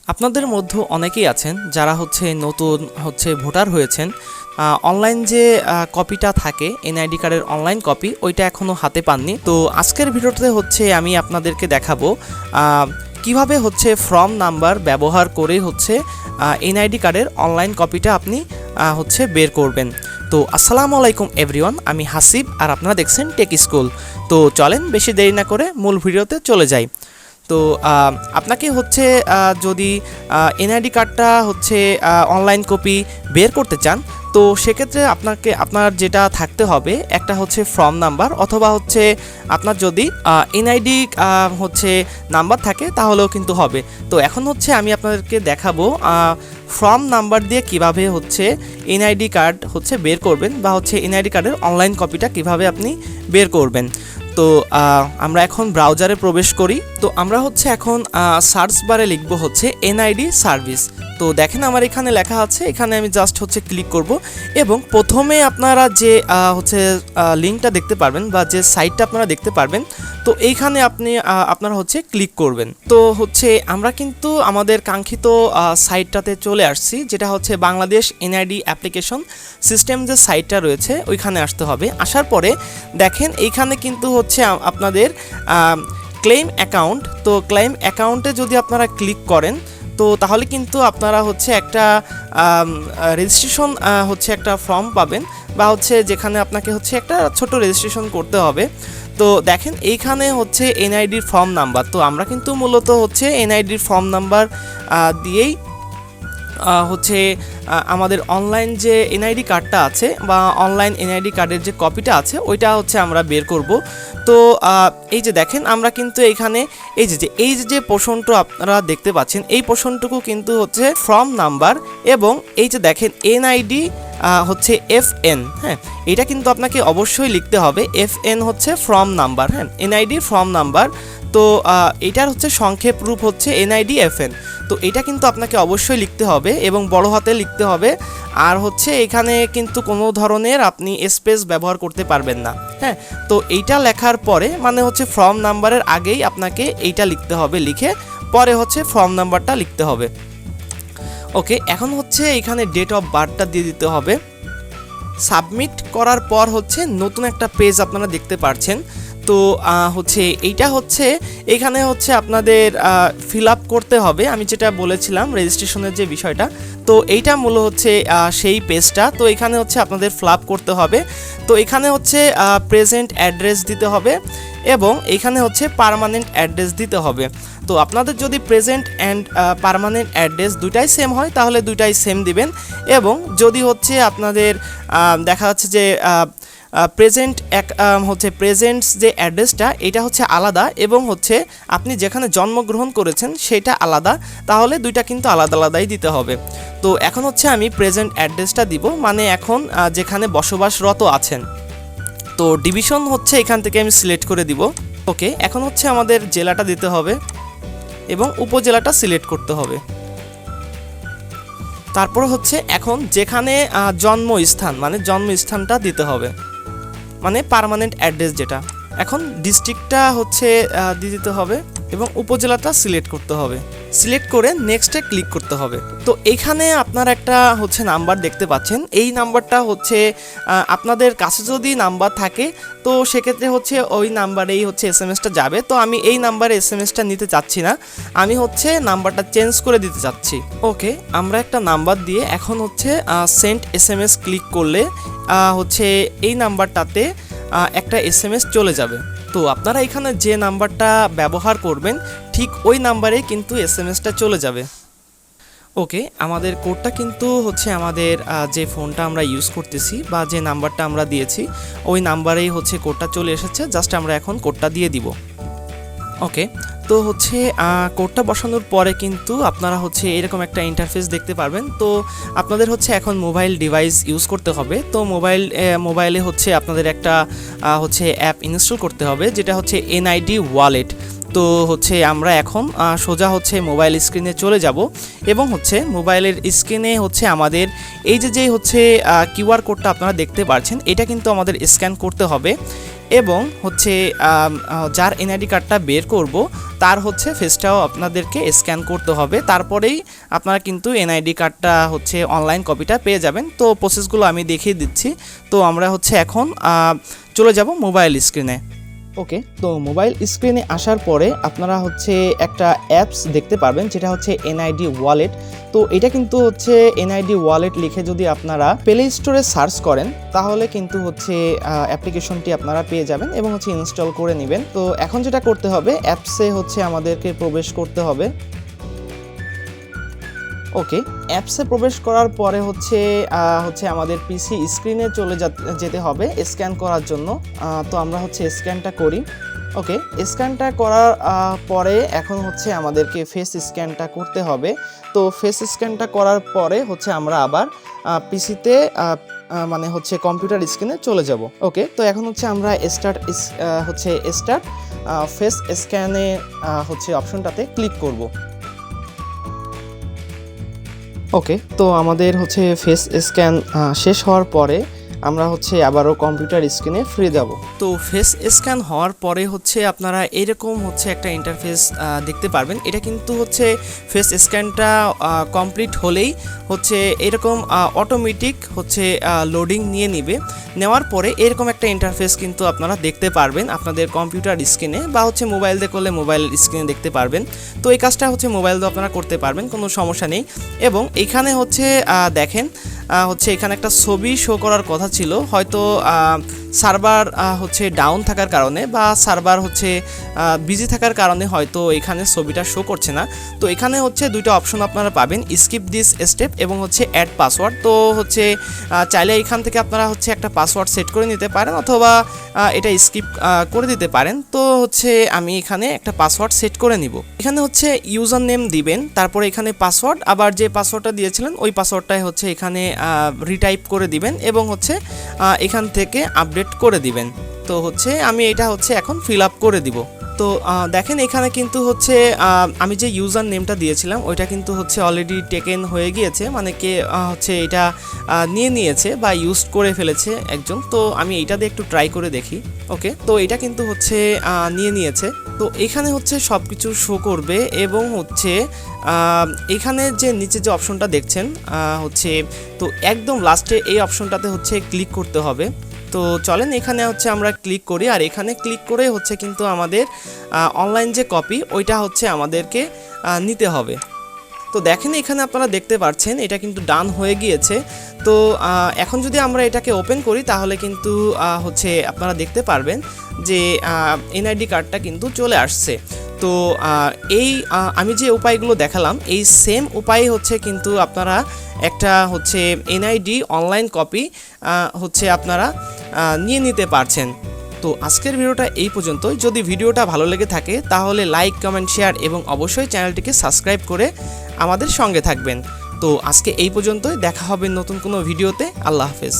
আপনাদের মধ্যে অনেকেই আছেন যারা নতুন ভোটার হয়েছেন। অনলাইন যে কপিটা থাকে এনআইডি কার্ডের অনলাইন কপি ওইটা এখনও হাতে পাননি। তো আজকের ভিডিওতে আমি আপনাদেরকে দেখাবো কিভাবে ফর্ম নাম্বার ব্যবহার করে এনআইডি কার্ডের অনলাইন কপিটা আপনি বের করবেন। তো আসসালামু আলাইকুম এভরিওয়ান, আমি হাসিব আর আপনারা দেখছেন টেক স্কুল। তো চলেন বেশি দেরি না করে মূল ভিডিওতে চলে যাই। তো আপনাকে যদি এনআইডি কার্ডটা অনলাইন কপি বের করতে চান, তো সেক্ষেত্রে আপনার যেটা থাকতে হবে একটা ফর্ম নাম্বার, অথবা আপনার যদি এনআইডি নাম্বার থাকে তাহলেও কিন্তু হবে। তো এখন আমি আপনাদেরকে দেখাবো ফর্ম নাম্বার দিয়ে কিভাবে এনআইডি কার্ড বের করবেন, বা এনআইডি কার্ডের অনলাইন কপিটা কিভাবে আপনি বের করবেন। তো আমরা এখন ব্রাউজারে প্রবেশ করি। তো আমরা এখন সার্চ বারে লিখব এনআইডি সার্ভিস। তো দেখেন আমার এখানে লেখা আছে, এখানে আমি জাস্ট ক্লিক করব এবং প্রথমে আপনারা যে লিঙ্কটা দেখতে পারবেন বা যে সাইটটা আপনারা দেখতে পারবেন, তো এইখানে আপনারা ক্লিক করবেন। তো আমরা কিন্তু আমাদের কাঙ্ক্ষিত সাইটটাতে চলে আসছি, যেটা বাংলাদেশ এনআইডি অ্যাপ্লিকেশন সিস্টেম যে সাইটটা রয়েছে ওইখানে আসতে হবে। আসার পরে দেখেন এইখানে কিন্তু আপনাদের ক্লেম অ্যাকাউন্ট। তো ক্লেম অ্যাকাউন্টে যদি আপনারা ক্লিক করেন, তো তাহলে কিন্তু আপনারা একটা রেজিস্ট্রেশন একটা ফর্ম পাবেন, বা যেখানে আপনাকে একটা ছোট রেজিস্ট্রেশন করতে হবে। তো দেখেন এইখানে এনআইডির ফর্ম নাম্বার। তো আমরা কিন্তু মূলত এনআইডির ফর্ম নাম্বার দিয়েই আমাদের অনলাইন যে এনআইডি কার্ডটা আছে বা অনলাইন এনআইডি কার্ডের যে কপিটা আছে ওইটা আমরা বের করব। তো এই যে দেখেন আমরা কিন্তু এইখানে এই যে পোর্শনটা আপনারা দেখতে পাচ্ছেন, এই পোর্শনটুকু কিন্তু ফর্ম নাম্বার, এবং এই যে দেখেন এনআইডি FN। হ্যাঁ, এটা কিন্তু আপনাকে অবশ্যই লিখতে হবে। FN ফর্ম নাম্বার, হ্যাঁ, এনআইডি ফর্ম নাম্বার। তো এটার সংক্ষেপ রূপ এনআইডি FN। তো এটা কিন্তু আপনাকে অবশ্যই লিখতে হবে এবং বড় হাতে লিখতে হবে। আর এখানে কিন্তু কোনো ধরনের আপনি স্পেস ব্যবহার করতে পারবেন না। হ্যাঁ, তো এইটা লেখার পরে মানে ফর্ম নাম্বারের আগেই আপনাকে এইটা লিখতে হবে, লিখে পরে ফর্ম নাম্বারটা লিখতে হবে। ওকে, এখন এখানে ডেট অফ বার্থটা দিয়ে দিতে হবে। সাবমিট করার পর নতুন একটা পেজ আপনারা দেখতে পাচ্ছেন। তো এইটা এখানে আপনাদের ফিল আপ করতে হবে, আমি যেটা বলেছিলাম রেজিস্ট্রেশনের যে বিষয়টা। তো এইটা মূল সেই পেজটা। তো এখানে আপনাদের ফিল আপ করতে হবে। তো এখানে প্রেজেন্ট অ্যাড্রেস দিতে হবে এবং এখানে পার্মানেন্ট অ্যাড্রেস দিতে হবে। তো আপনাদের যদি প্রেজেন্ট অ্যান্ড পার্মানেন্ট অ্যাড্রেস দুইটাই সেম হয় তাহলে দুইটাই সেম দিবেন, এবং যদি আপনাদের দেখা যাচ্ছে যে প্রেজেন্ট যে অ্যাড্রেসটা এটা আলাদা, এবং আপনি যেখানে জন্মগ্রহণ করেছেন সেটা আলাদা, তাহলে দুইটা কিন্তু আলাদা আলাদাই দিতে হবে। তো এখন আমি প্রেজেন্ট অ্যাড্রেসটা দিব, মানে এখন যেখানে বসবাসরত আছেন। তো ডিভিশন এখান থেকে আমি সিলেক্ট করে দিব। ওকে, এখন আমাদের জেলাটা দিতে হবে এবং উপজেলাটা সিলেক্ট করতে হবে। তারপর এখন যেখানে জন্মস্থান মানে জন্মস্থানটা দিতে হবে, মানে পার্মানেন্ট অ্যাড্রেস যেটা। এখন ডিস্ট্রিক্টটা দিয়ে দিতে হবে এবং উপজেলাটা সিলেক্ট করতে হবে। সিলেক্ট করে নেক্সটে ক্লিক করতে হবে। তো এখানে আপনারা একটা নাম্বার দেখতে পাচ্ছেন। এই নাম্বারটা আপনাদের কাছে যদি নাম্বার থাকে তো সেক্ষেত্রে ওই নাম্বারেই SMS-টা যাবে। তো আমি এই নাম্বারে SMS-টা নিতে চাচ্ছি না, আমি নাম্বারটা চেঞ্জ করে দিতে চাচ্ছি। ওকে, আমরা একটা নাম্বার দিয়ে এখন সেন্ড SMS ক্লিক করলে এই নাম্বারটাতে একটা SMS চলে যাবে। তো আপনারা এখানে যে নাম্বারটা ব্যবহার করবেন ঠিক ওই নাম্বারে কিন্তু SMS-টা চলে যাবে। ওকে, আমাদের কোডটা কিন্তু আমাদের যে ফোনটা আমরা ইউজ করতেছি বা যে নাম্বারটা আমরা দিয়েছি ওই নাম্বারেই কোডটা চলে এসেছে। জাস্ট আমরা এখন কোডটা দিয়ে দিব। ওকে, তো কোডটা বসানোর পরে কিন্তু আপনারা এরকম একটা ইন্টারফেস দেখতে পারবেন। তো আপনাদের এখন মোবাইল ডিভাইস ইউজ করতে হবে। তো মোবাইলে আপনাদের একটা অ্যাপ ইনস্টল করতে হবে, যেটা এনআইডি ওয়ালেট। তো আমরা এখন সোজা মোবাইল স্ক্রিনে চলে যাব এবং মোবাইলের স্ক্রিনে আমাদের এই যে কিউআর কোডটা আপনারা দেখতে পাচ্ছেন, এটা কিন্তু আমাদের স্ক্যান করতে হবে এবং হচ্ছে যার এনআইডি কার্ডটা বের করব তার হচ্ছে ফেসটাও আপনাদেরকে স্ক্যান করতে হবে, তারপরেই আপনারা কিন্তু এনআইডি কার্ডটা হচ্ছে অনলাইন কপিটা পেয়ে যাবেন। তো প্রসেসগুলো আমি দেখিয়ে দিচ্ছি। তো আমরা হচ্ছে এখন চলে যাব মোবাইল স্ক্রিনে। ওকে, তো মোবাইল স্ক্রিনে আসার পরে আপনারা হচ্ছে একটা অ্যাপস দেখতে পারবেন যেটা হচ্ছে এনআইডি ওয়ালেট। তো এটা কিন্তু হচ্ছে এনআইডি ওয়ালেট লিখে যদি আপনারা প্লে স্টোরে সার্চ করেন তাহলে কিন্তু হচ্ছে অ্যাপ্লিকেশনটি আপনারা পেয়ে যাবেন এবং হচ্ছে ইনস্টল করে নেবেন। তো এখন যেটা করতে হবে, অ্যাপসে হচ্ছে আমাদেরকে প্রবেশ করতে হবে। ওকে, অ্যাপসে প্রবেশ করার পরে হচ্ছে আমাদের পিসি স্ক্রিনে চলে যেতে হবে স্ক্যান করার জন্য। তো আমরা হচ্ছে স্ক্যানটা করি। ওকে, স্ক্যানটা করার পরে এখন হচ্ছে আমাদেরকে ফেস স্ক্যানটা করতে হবে। তো ফেস স্ক্যানটা করার পরে হচ্ছে আমরা আবার পিসিতে মানে হচ্ছে কম্পিউটার স্ক্রিনে চলে যাব। ওকে, তো এখন হচ্ছে আমরা স্টার্ট ফেস স্ক্যানে হচ্ছে অপশনটাতে ক্লিক করব। ওকে, তো আমাদের হচ্ছে ফেস স্ক্যান শেষ হওয়ার পরে আমরা হচ্ছে আবারও কম্পিউটার স্ক্রিনে ফিরে যাব। তো ফেস স্ক্যান হওয়ার পরে হচ্ছে আপনারা এরকম হচ্ছে একটা ইন্টারফেস দেখতে পারবেন। এটা কিন্তু হচ্ছে ফেস স্ক্যানটা কমপ্লিট হলেই হচ্ছে এরকম অটোমেটিক হচ্ছে লোডিং নিয়ে নেবে। নেওয়ার পরে এরকম একটা ইন্টারফেস কিন্তু আপনারা দেখতে পারবেন আপনাদের কম্পিউটার স্ক্রিনে, বা হচ্ছে মোবাইল দিয়ে করলে মোবাইল স্ক্রিনে দেখতে পারবেন। তো এই কাজটা হচ্ছে মোবাইল দিয়ে আপনারা করতে পারবেন, কোনো সমস্যা নেই। এবং এখানে হচ্ছে দেখেন হচ্ছে এখানে একটা ছবি শো করার কথা ছিল, হয়তো সার্ভার হচ্ছে ডাউন থাকার কারণে বা সার্ভার হচ্ছে বিজি থাকার কারণে হয়তো এখানে ছবিটা শো করছে না। তো এখানে হচ্ছে দুইটা অপশন আপনারা পাবেন, স্কিপ দিস স্টেপ এবং হচ্ছে অ্যাড পাসওয়ার্ড। তো হচ্ছে চাইলে এখান থেকে আপনারা হচ্ছে একটা পাসওয়ার্ড সেট করে নিতে পারেন অথবা এটা স্কিপ করে দিতে পারেন। তো হচ্ছে আমি এখানে একটা পাসওয়ার্ড সেট করে নিব। এখানে হচ্ছে ইউজার নেম দিবেন, তারপরে এখানে পাসওয়ার্ড, আবার যে পাসওয়ার্ডটা দিয়েছিলেন ওই পাসওয়ার্ডটাই হচ্ছে এখানে রিটাইপ করে দিবেন এবং হচ্ছে এখান থেকে আপডেট করে দিবেন। তো হচ্ছে আমি এটা হচ্ছে এখন ফিল আপ করে দিব। তো দেখেন এখানে কিন্তু হচ্ছে আমি যে ইউজার নেমটা দিয়েছিলাম ওইটা কিন্তু হচ্ছে অলরেডি টেকেন হয়ে গিয়েছে, মানে কে হচ্ছে এটা নিয়ে নিয়েছে বা ইউজ করে ফেলেছে একজন। তো আমি এইটা দিয়ে একটু ট্রাই করে দেখি। ওকে, তো এটা কিন্তু হচ্ছে নিয়ে নিয়েছে। তো এখানে হচ্ছে সব কিছু শো করবে এবং হচ্ছে এখানে যে নিচে যে অপশনটা দেখছেন হচ্ছে, তো একদম লাস্টে এই অপশনটাতে হচ্ছে ক্লিক করতে হবে। তো চলেন এখানে হচ্ছে আমরা ক্লিক করি, আর এখানে ক্লিক করে হচ্ছে কিন্তু আমাদের অনলাইন যে কপি ওইটা হচ্ছে আমাদেরকে নিতে হবে। তো দেখেন এখানে আপনারা দেখতে পাচ্ছেন এটা কিন্তু ডান হয়ে গিয়েছে। তো এখন যদি আমরা এটাকে ওপেন করি তাহলে কিন্তু হচ্ছে আপনারা দেখতে পারবেন যে এনআইডি কার্ডটা কিন্তু চলে আসছে। তো এই আমি যে উপায়গুলো দেখালাম এই সেম উপায় হচ্ছে কিন্তু আপনারা একটা হচ্ছে এনআইডি অনলাইন কপি হচ্ছে আপনারা নিয়ে নিতে পারছেন। তো আজকের ভিডিওটা এই পর্যন্তই। যদি ভিডিওটা ভালো লেগে থাকে তাহলে লাইক, কমেন্ট, শেয়ার এবং অবশ্যই চ্যানেলটিকে সাবস্ক্রাইব করে আমাদের সঙ্গে থাকবেন। তো আজকে এই পর্যন্তই, দেখা হবে নতুন কোনো ভিডিওতে। আল্লাহ হাফেজ।